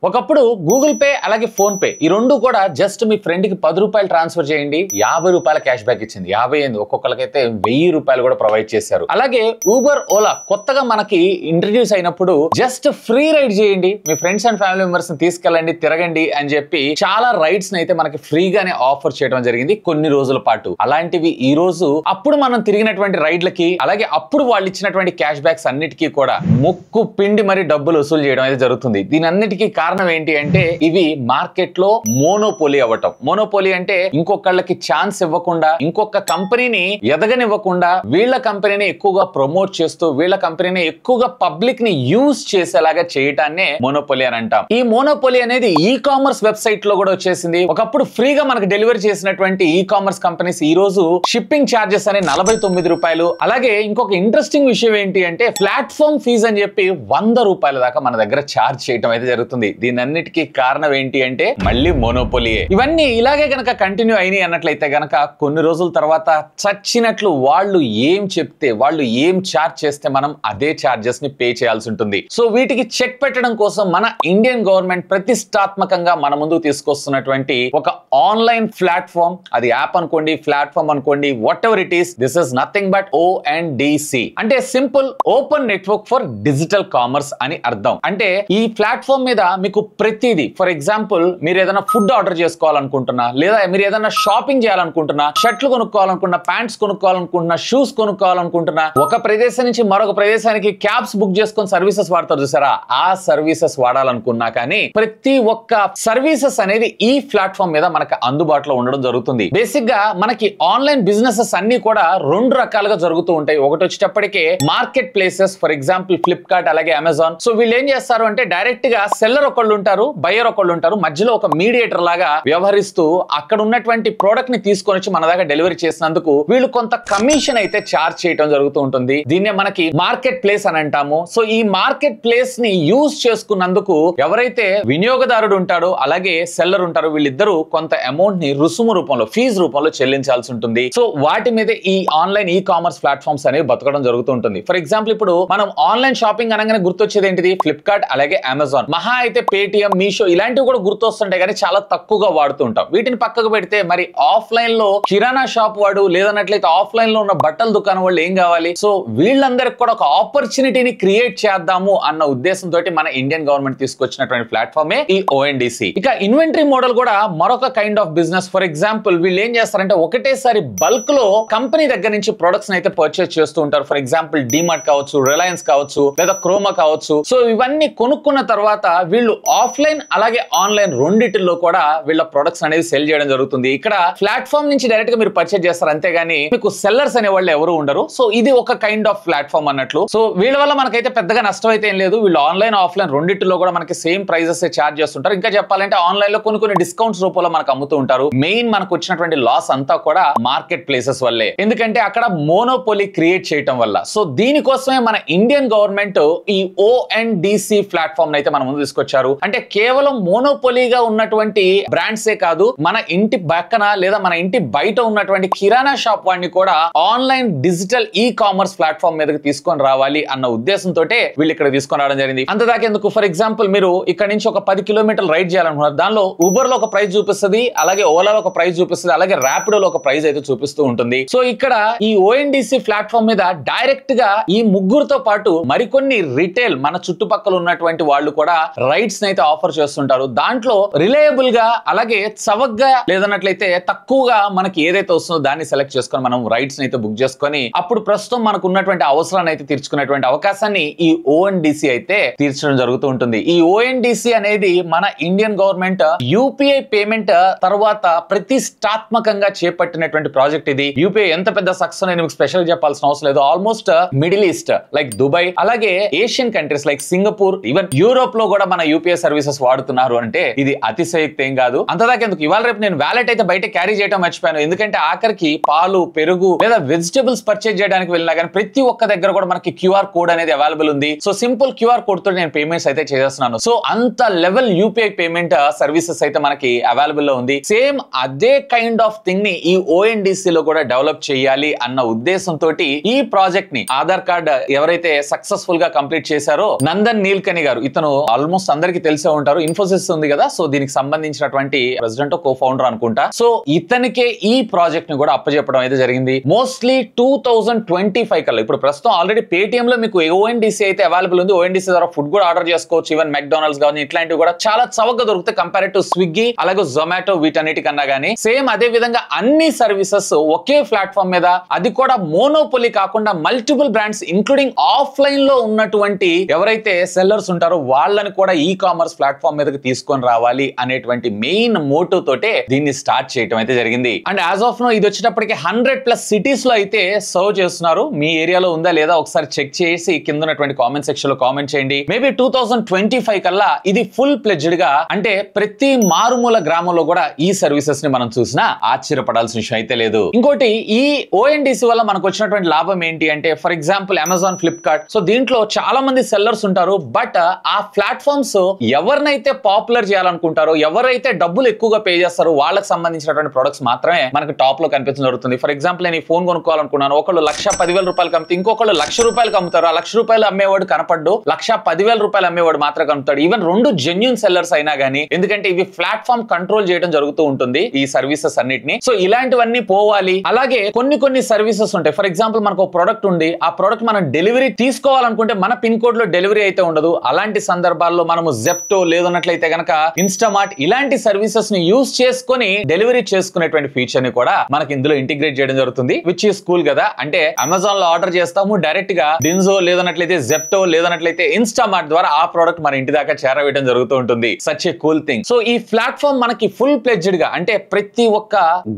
ఒకప్పుడు Google pay అలాగే phone pay ఈ రెండు కూడా జస్ట్ మీ ఫ్రెండ్ కి 10 రూపాయలు ట్రాన్స్ఫర్ చేయండి 50 రూపాయల క్యాష్ బ్యాక్ ఇచ్చింది. 50 ఏంది ఒక్కొక్కరికైతే 1000 రూపాయలు కూడా ప్రొవైడ్ చేశారు. అలాగే ఊబర్ ఓలా కొత్తగా మనకి ఇంట్రడ్యూస్ అయినప్పుడు జస్ట్ ఫ్రీ రైడ్ చేయండి, మీ ఫ్రెండ్స్ అండ్ ఫ్యామిలీ మెంబర్స్ ని తీసుకెళ్ళండి, తిరగండి అని చెప్పి చాలా రైడ్స్ ని అయితే మనకి ఫ్రీగానే ఆఫర్ చేయడం జరిగింది కొన్ని రోజుల పాటు. అలాంటివి ఈ రోజు అప్పుడు మనం తిరిగినటువంటి రైడ్లకి అలాగే అప్పుడు వాళ్ళు ఇచ్చినటువంటి క్యాష్ బ్యాక్స్ అన్నిటికీ కూడా ముక్కు పిండి మరి డబ్బులు వసూలు చేయడం అయితే జరుగుతుంది. దీని అన్నిటికీ కారణం ఏంటి అంటే ఇవి మార్కెట్ లో మోనోపోలీ అవ్వటం. మోనోపోలీ అంటే ఇంకొకళ్ళకి ఛాన్స్ ఇవ్వకుండా, ఇంకొక కంపెనీని ఎదగనివ్వకుండా వీళ్ళ కంపెనీని ఎక్కువగా ప్రమోట్ చేస్తూ వీళ్ళ కంపెనీని ఎక్కువగా పబ్లిక్ ని యూజ్ చేసేలాగా చేయటాన్నే మోనోపోలీ అని అంటాం. ఈ మోనోపోలీ అనేది ఈ కామర్స్ వెబ్సైట్ లో కూడా వచ్చేసింది. ఒకప్పుడు ఫ్రీగా మనకు డెలివరీ చేసినటువంటి ఈ కామర్స్ కంపెనీస్ ఈ రోజు షిప్పింగ్ ఛార్జెస్ అనే 49 రూపాయలు. అలాగే ఇంకొక ఇంట్రెస్టింగ్ విషయం ఏంటి అంటే ప్లాట్ఫామ్ ఫీజ్ అని చెప్పి 100 రూపాయల దాకా మన దగ్గర ఛార్జ్ చేయడం అయితే జరుగుతుంది. దీని అన్నిటికీ కారణం ఏంటి అంటే మళ్ళీ మోనోపోలీయే. ఇవన్నీ ఇలాగే గనక కంటిన్యూ అయినాయి అన్నట్లయితే గనక కొన్ని రోజుల తర్వాత చచ్చినట్లు వాళ్ళు ఏం చెప్తే, వాళ్ళు ఏం ఛార్జ్ చేస్తే మనం అదే ఛార్జెస్ ని పే చేయాల్సి ఉంటుంది. సో వీటికి చెక్ పెట్టడం కోసం మన ఇండియన్ గవర్నమెంట్ ప్రతిష్టాత్మకంగా మన ముందుకు తీసుకొస్తున్నటువంటి ఒక ఆన్లైన్ ప్లాట్ఫామ్, అది యాప్ అనుకోండి, ప్లాట్ఫామ్ అనుకోండి, what ever it is, this is nothing but ONDC అంటే simple open network for digital commerce అని అర్థం. అంటే ఈ ప్లాట్ఫామ్ మీద మీకు ప్రతిదీ, ఫర్ ఎగ్జాంపుల్ మీరు ఏదైనా ఫుడ్ ఆర్డర్ చేసుకోవాలనుకుంటున్నా, లేదా మీరు ఏదైనా షాపింగ్ చేయాలనుకుంటున్నా, షర్ట్లు కొనుక్కోవాలనుకుంటున్నా, ప్యాంట్స్ కొనుక్కోవాలనుకుంటున్నా, షూస్ కొనుక్కోవాలనుకుంటున్నా, ఒక ప్రదేశం నుంచి మరొక ప్రదేశానికి క్యాబ్స్ బుక్ చేసుకొని సర్వీసెస్ వాడతారు చూసారా, ఆ సర్వీసెస్ వాడాలనుకున్నా కానీ ప్రతి ఒక్క సర్వీసెస్ అనేది ఈ ప్లాట్ఫామ్ మీద మనకు అందుబాటులో ఉండడం జరుగుతుంది. బేసిక్ గా మనకి ఆన్లైన్ బిజినెసెస్ అన్ని కూడా రెండు రకాలుగా జరుగుతూ ఉంటాయి. ఒకటి వచ్చేటప్పటికే market places, for example Flipkart అలాగే అమెజాన్. సో వీళ్ళు ఏం చేస్తారు అంటే డైరెక్ట్ గా సెల్లర్ ఒకళ్ళు ఉంటారు, బయ్యర్ ఒకళ్ళు ఉంటారు, మధ్యలో ఒక మీడియేటర్ లాగా వ్యవహరిస్తూ అక్కడ ఉన్నటువంటి ప్రోడక్ట్ ని తీసుకొని వచ్చి మన దగ్గర డెలివరీ చేసినందుకు వీళ్ళు కొంత కమిషన్ అయితే చార్జ్ చేయడం జరుగుతూ ఉంటుంది. దీన్నే మనకి మార్కెట్ ప్లేస్ అని అంటాము. సో ఈ మార్కెట్ ప్లేస్ ని యూజ్ చేసుకున్నందుకు ఎవరైతే వినియోగదారుడు ఉంటాడో అలాగే సెల్లర్ ఉంటారో వీళ్ళిద్దరూ కొంత అమౌంట్ ని రుసుము రూపంలో, ఫీజు రూపంలో చెల్లించాల్సి ఉంటుంది. సో వాటి మీద ఈ ఆన్లైన్ ఈ కామర్స్ ప్లాట్ఫామ్స్ అనేవి బతకడం జరుగుతూ ఉంటుంది. ఫర్ ఎగ్జాంపుల్ ఇప్పుడు మనం ఆన్లైన్ షాపింగ్ అనగానే గుర్తొచ్చేది ఏంటిది? ఫ్లిప్కార్ట్ అలాగే అమెజాన్. మహా అయితే పేటిఎం, మీషో ఇలాంటివి కూడా గుర్తొస్తుంటాయి కానీ చాలా తక్కువగా వాడుతూ ఉంటాం. వీటిని పక్కకు పెడితే మరి ఆఫ్లైన్ లో కిరాణా షాప్ వాడు, లేదన్నట్లయితే ఆఫ్లైన్ లో ఉన్న బట్టల దుకాణం వాళ్ళు ఏం కావాలి? సో వీళ్ళందరికి కూడా ఒక ఆపర్చునిటీని క్రియేట్ చేద్దాము అన్న ఉద్దేశంతో మన ఇండియన్ గవర్నమెంట్ తీసుకొచ్చినటువంటి ప్లాట్ఫామే ఈ ONDC. ఇక ఇన్వెంటరీ మోడల్ కూడా మరొక kind of business. For example వీళ్ళు ఏం చేస్తారంటే ఒకటేసారి బల్క్ లో కంపెనీ దగ్గర నుంచి ప్రొడక్ట్స్ అయితే పర్చేస్ చేస్తూ ఉంటారు. ఫర్ ఎగ్జాంపుల్ డిమార్ట్ కావచ్చు, రిలయన్స్ కావచ్చు, లేదా క్రోమా కావచ్చు. సో ఇవన్నీ కొనుక్కున్న తర్వాత వీళ్ళు ఆఫ్లైన్ అలాగే ఆన్లైన్ రెండిటిల్లో కూడా వీళ్ళ ప్రొడక్ట్స్ అనేది సెల్ చేయడం జరుగుతుంది. ఇక్కడ ప్లాట్ఫామ్ నుంచి డైరెక్ట్ గా మీరు పర్చేస్ చేస్తారు, అంతేగాని మీకు సెల్లర్స్ అనే వాళ్ళు ఎవరు ఉండరు. సో ఇది ఒక కైండ్ ఆఫ్ ప్లాట్ఫామ్ అన్నట్లు. సో వీళ్ళ వల్ల మనకైతే పెద్దగా నష్టం అయితే ఏం లేదు. వీళ్ళు ఆన్లైన్ ఆఫ్లైన్ రెండిటిలో కూడా మనకి సేమ్ ప్రైజెస్ చార్జ్ చేస్తుంటారు. ఇంకా చెప్పాలంటే ఆన్లైన్ లో కొన్ని డిస్కౌంట్స్ రూపంలో మనకు అమ్ముతూ ఉంటారు. మెయిన్ మనకు వచ్చినటువంటి లాస్ అంతా కూడా మార్కెట్ ప్లేసెస్ వల్లే, ఎందుకంటే అక్కడ మోనోపోలీ క్రియేట్ చేయడం వల్ల. సో దీనికోసమే మన ఇండియన్ గవర్నమెంట్ ఈ ONDC ప్లాట్ఫామ్ అయితే మన ముందు తీసుకొచ్చారు. అంటే కేవలం మోనోపోలీగా ఉన్నటువంటి బ్రాండ్సే కాదు, మన ఇంటి పక్కన లేదా మన ఇంటి బయట ఉన్నటువంటి కిరాణా షాప్ వాడిని కూడా online digital e commerce platform మీదకి తీసుకొని రావాలి అన్న ఉద్దేశంతో వీళ్ళు ఇక్కడ తీసుకొని రావడం జరిగింది. అంతదాకెందుకు, ఫర్ ఎగ్జాంపుల్ మీరు ఇక్కడ నుంచి ఒక 10 కిలోమీటర్లు రైడ్ చేయాలనుకున్నారు, దానిలో ఊబర్ లో ఒక ప్రైస్ చూపిస్తుంది, అలాగే ఓలాలో ఒక ప్రైస్ చూపిస్తుంది, అలాగే ర్యాపిడోలో ఒక ప్రైస్ అయితే చూపిస్తూ ఉంటుంది. సో ఇక్కడ ఈ ONDC ప్లాట్ఫామ్ మీద డైరెక్ట్ గా ఈ ముగ్గురుతో పాటు మరికొన్ని రిటైల్ మన చుట్టుపక్కల ఉన్నటువంటి వాళ్ళు కూడా రైడ్స్ అయితే ఆఫర్ చేస్తుంటారు. దాంట్లో రిలయబుల్ గా అలాగే చవకగా లేదన్నట్లయితే తక్కువగా మనకి ఏదైతే వస్తుందో దాన్ని సెలెక్ట్ చేసుకొని మనం రైడ్స్ అయితే బుక్ చేసుకొని అప్పుడు ప్రస్తుతం మనకు ఉన్నటువంటి అవసరాన్ని అయితే తీర్చుకునేటువంటి అవకాశాన్ని ఈ ONDC అయితే తీర్చడం జరుగుతూ ఉంటుంది. ఈ ONDC అనేది మన ఇండియన్ గవర్నమెంట్ UPI పేమెంట్ తర్వాత ప్రతిష్టాత్మకంగా చేపట్టినటువంటి ప్రాజెక్ట్. ఇది UPI ఎంత పెద్ద సక్సెస్ నేను స్పెషల్ చెప్పాల్సిన అవసరం లేదు. Almost Middle East like Dubai, అలాగే Asian countries like Singapore, even Europe లో కూడా మన UPI సర్వీసెస్ వాడుతున్నారు అంటే ఇది అతిశయోక్తి ఏం కాదు. అంతదాకెందుకు, ఇవాళ రేపు నేను వ్యాలెట్ అయితే బయట క్యారీ చేయడం మర్చిపోయాను. ఎందుకంటే ఆఖరికి పాలు, పెరుగు లేదా వెజిటబుల్స్ పర్చేజ్ చేయడానికి వెళ్ళినా కానీ ప్రతి ఒక్క దగ్గర కూడా మనకి QR కోడ్ అనేది అవైలబుల్ ఉంది. సో సింపుల్ QR కోడ్ తో నేను పేమెంట్స్ అయితే చేస్తున్నాను. సో అంత లెవెల్ UPI పేమెంట్ సర్వీసెస్ అయితే మనకి అవైలబుల్ లో ఉంది. సేమ్ అదే కైండ్ ఆఫ్ థింగ్ ని ఈ ONDC లో కూడా డెవలప్ చేయాలి అన్న ఉద్దేశంతో ఈ ప్రాజెక్ట్ ని ఆధార్ కార్డ్ ఎవరైతే సక్సెస్ఫుల్ గా కంప్లీట్ చేశారో నందన్ నీల్కని గారు, ఇతను ఆల్మోస్ట్ అందరికి అందరికి తెలిసే ఉంటారు. ఇన్ఫోసిస్ ఉంది కదా, సో దీనికి సంబంధించినటువంటి ప్రెసిడెంట్ కో ఫౌండర్ అనుకుంటా. సో ఇతనికే ఈ ప్రాజెక్ట్ ని కూడా అప్పచెప్పడం అయితే జరిగింది. మోస్ట్లీ 2025 కల్లా, ఇప్పుడు ప్రస్తుతం ఆల్రెడీ పేటిఎం లో మీకు ONDC అయితే అవైలబుల్ ఉంది. ONDC ద్వారా ఫుడ్ కూడా ఆర్డర్ చేసుకోవచ్చు. ఈవెన్ మెక్డానల్డ్స్ కానీ ఇట్లాంటివి కూడా చాలా చవకగా దొరుకుతాయి కంపేర్ టు స్విగ్గీ అలాగే జొమాటో వీటన్నిటికన్నా గానీ. సేమ్ అదే విధంగా అన్ని సర్వీసెస్ ఒకే ప్లాట్ఫామ్ మీద, అది కూడా మోనోపోలీ కాకుండా మల్టిపుల్ బ్రాండ్స్ ఇంక్లూడింగ్ ఆఫ్లైన్ లో ఉన్నటువంటి ఎవరైతే సెల్లర్స్ ఉంటారో వాళ్ళని కూడా ఈ కామర్స్ ప్లాట్ఫామ్ మీదకి తీసుకొని రావాలి అనేటువంటి మెయిన్ మోటివ్ తోటే దీన్ని స్టార్ట్ చేయడం అయితే జరిగింది. అండ్ యాజ్ ఆఫ్ నో ఇది వచ్చేటప్పటికి 100+ సిటీస్ లో అయితే సర్వ్ చేస్తున్నారు. మీ ఏరియాలో ఉందా లేదా ఒకసారి చెక్ చేసి కింద ఉన్నటువంటి కామెంట్ సెక్షన్ లో కామెంట్ చేయండి. మేబీ 2025 కల్లా ఇది ఫుల్ ప్లెడ్జ్డ్ గా, అంటే ప్రతి మారుమూల గ్రామంలో కూడా ఈ సర్వీసెస్ ని మనం చూసినా ఆశ్చర్యపడాల్సిన విషయం అయితే లేదు. ఇంకోటి, ఈ ONDC వల్ల మనకు వచ్చినటువంటి లాభం ఏంటి అంటే, for example Amazon, Flipkart, so దీంట్లో చాలా మంది సెల్లర్స్ ఉంటారు. బట్ ఆ ప్లాట్ఫామ్స్ ఎవరినైతే పాపులర్ చేయాలనుకుంటారో, ఎవరైతే డబ్బులు ఎక్కువగా పే చేస్తారో వాళ్ళకి సంబంధించినటువంటి ప్రొడక్ట్స్ మాత్రమే మనకు టాప్ లో కనిపించడం జరుగుతుంది. ఫర్ ఎగ్జాంపుల్ నేను ఈ ఫోన్ కొనుక్కోవాలనుకున్నాను, ఒకళ్ళు 1,10,000 అమ్మితే ఇంకొకళ్ళు ₹1,00,000 అమ్ముతారు. ఆ ₹1,00,000 అమ్మేవాడు కనపడ్డు, ₹1,10,000 అమ్మేవాడు మాత్రం కమ్ముతాడు. ఈవెన్ రెండు జెన్యూన్ సెల్లర్స్ అయినా గానీ, ఎందుకంటే ఇవి ప్లాట్ఫామ్ కంట్రోల్ చేయడం జరుగుతూ ఉంటుంది ఈ సర్వీసెస్ అన్నిటిని. సో ఇలాంటివన్నీ పోవాలి. అలాగే కొన్ని సర్వీసెస్ ఉంటాయి. ఫర్ ఎగ్జాంపుల్ మనకు ఒక ప్రొడక్ట్ ఉంది, ఆ ప్రొడక్ట్ మనం డెలివరీ తీసుకోవాలనుకుంటే మన పిన్ కోడ్ లో డెలివరీ అయితే ఉండదు. అలాంటి సందర్భాల్లో మనము జెప్టో లేదన్నట్లయితే గనక ఇన్స్టామార్ట్ ఇలాంటి సర్వీసెస్ ని యూజ్ చేసుకుని డెలివరీ చేసుకునేటువంటి ఫీచర్ ని కూడా మనకి ఇందులో ఇంటిగ్రేట్ చేయడం జరుగుతుంది. విచ్ ఈస్ కూల్ కదా. అంటే అమెజాన్ లో ఆర్డర్ చేస్తాము, డైరెక్ట్ గా డిన్జో లేదన్నట్లయితే జెప్టో లేదన్నట్లయితే ఇన్స్టామార్ట్ ద్వారా ఆ ప్రొడక్ట్ మన ఇంటి దాకా చేరవేయడం జరుగుతూ ఉంటుంది. Such a cool thing. So ఈ ప్లాట్ఫామ్ మనకి ఫుల్ ప్లెడ్జ్డ్ గా, అంటే ప్రతి ఒక్క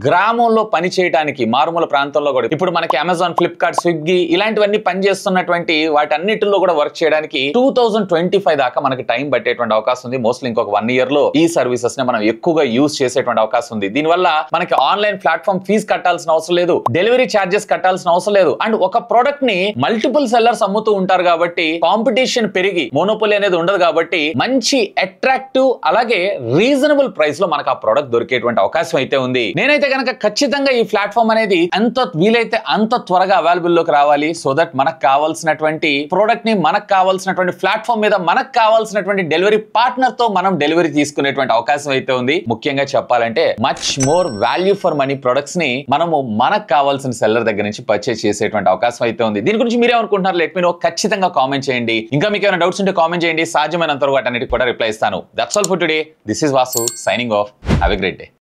గ్రామంలో పని చేయడానికి మారుమూల ప్రాంతంలో కూడా ఇప్పుడు మనకి అమెజాన్, ఫ్లిప్కార్ట్, స్విగ్గీ ఇలాంటివన్నీ పనిచేస్తున్నటువంటి వాటన్నిటిలో కూడా వర్క్ చేయడానికి 2025 దాకా మనకి టైం పట్టేటువంటి అవకాశం ఉంది. మోస్ట్లీ ఇంకొక 1 year లో ఈ సర్వీసెస్ ని మనం ఎక్కువగా యూజ్ చేసేటువంటి అవకాశం ఉంది. దీనివల్ల మనకి ఆన్లైన్ ప్లాట్ఫామ్ ఫీజు కట్టాల్సిన అవసరం లేదు, డెలివరీ ఛార్జెస్ కట్టాల్సిన అవసరం లేదు. అండ్ ఒక ప్రోడక్ట్ ని మల్టిపుల్ సెల్లర్స్ అమ్ముతూ ఉంటారు కాబట్టి కాంపిటీషన్ పెరిగి మోనోపోలీ అనేది ఉండదు కాబట్టి మంచి అట్రాక్టివ్ అలాగే రీజనబుల్ ప్రైస్ లో మనకు ఆ ప్రోడక్ట్ దొరికేటువంటి అవకాశం అయితే ఉంది. నేనైతే కనుక ఖచ్చితంగా ఈ ప్లాట్ఫామ్ అనేది ఎంత వీలైతే అంత త్వరగా అవైలబుల్ లోకి రావాలి. సో దట్ మనకు కావాల్సినటువంటి ప్రోడక్ట్ ని, మనకు కావాల్సినటువంటి ప్లాట్ఫామ్ మీద మనకు కావాల్సినటువంటి డెలివరీ పార్ట్నర్ తో మనం డెలివరీ తీసుకునేటువంటి అవకాశం అయితే ఉంది. ముఖ్యంగా చెప్పాలంటే much more value for money products ని మనము మనకు కావాల్సిన సెల్లర్ దగ్గర నుంచి పర్చేస్ చేసేటువంటి అవకాశం అయితే ఉంది. దీని గురించి మీరేమనుకుంటున్నారు? Let me know. ఖచ్చితంగా కామెంట్ చేయండి. ఇంకా మీకు ఏమైనా డౌట్స్ ఉంటే కామెంట్ చేయండి. సాధ్యమైనంత వరకు వాటన్నిటికి కూడా రిప్లై ఇస్తాను. That's all for today. This is Vasu signing off. Have a great day.